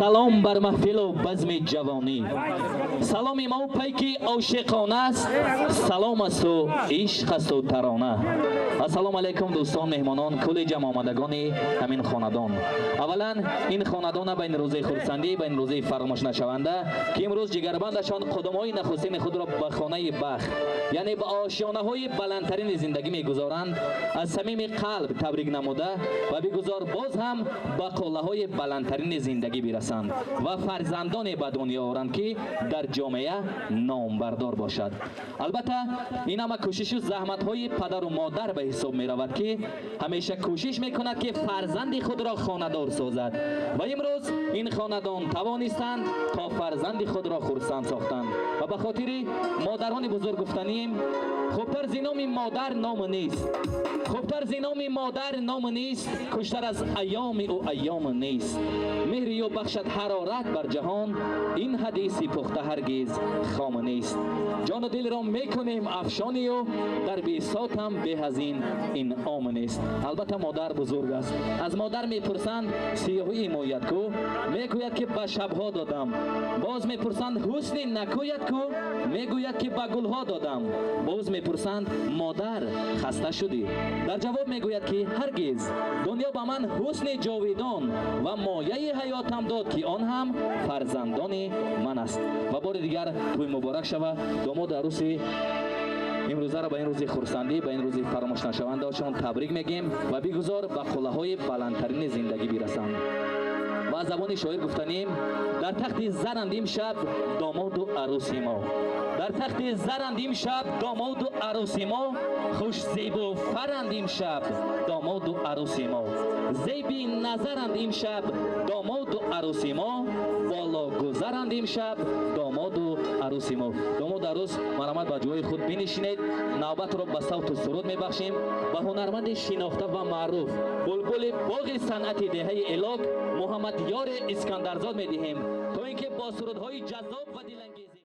سلام بر محفل و بزم جوانی. سلام ما پیکی عاشقانه است، سلام است و عشق است و ترانه. السلام علیکم دوستان، مهمانان، کل جمع آمدگان همین خاندان. اولا این خاندان بین روزه خرسندی، بین روزه فراموش نشونده که امروز جگربندشان قدم‌های نخستین خود را به خانه بخت، یعنی به آشیانه‌های بلندترین زندگی می‌گذارند، از صمیم قلب تبریک نموده و بگذار باز هم به قله‌های بلندترین زندگی برسند و فرزندان به دنیا آورند که در جامعه نامبردار باشد. البته این همه کوشش و زحمت‌های پدر و مادر به حساب می‌رود که همیشه کوشش می‌کند که فرزند خود را خانه‌دار سازد و امروز این خاندان توانستند تا فرزند خود را خرسند ساختند و به خاطر مادران بزرگ گفتنیم خوبتر از نام مادر نام نیست، خوبتر از نام مادر نام نیست، کشتر از ایام او ایام نیست. مهری و بخشد حرارت بر جهان، این حدیثی پخته هرگز خام نیست. جان و دل را میکنیم افشانی و در بیسات هم به هزین این عام نیست. البته مادر بزرگ است. از مادر میپرسند سیاهی موید کو، میگوید که به شبها دادم. باز میپرسند حسنی نکوید کو، میگوید که به گلها دادم. باز میپرسند مادر خسته شدی، در جواب میگوید که هرگز. دنیا به من حسن جاویدان و مایه حیاتم داد که آن هم فرزندان من است. و بار دیگر توی مبارک شود. داماد عروس امروزه را به این روز خرسندی، به این روز فراموش نشونده شان تبریک میگیم و بگذار به قله‌های بلندترین زندگی برسند. و از زبان شاعر گفتنیم در تخت زرند امشب داماد و عروس ما، در تخت زرند امشب داماد و عروس ما، خوش زیب و فرند امشب داماد و عروس ما، زیبی نظرند امشب داماد و عروس ما، والا گذرند امشب داماد و عروس ما. داماد عروس مرحمت به جای خود بنشینید. نوبت را به صوت و سرود میبخشیم به هنرمند شناخته و معروف بلبل باغ صنعت دهه الاک محمد یار اسکندرزاد میدهیم تا اینکه با سرودهای جذاب و دلانگیز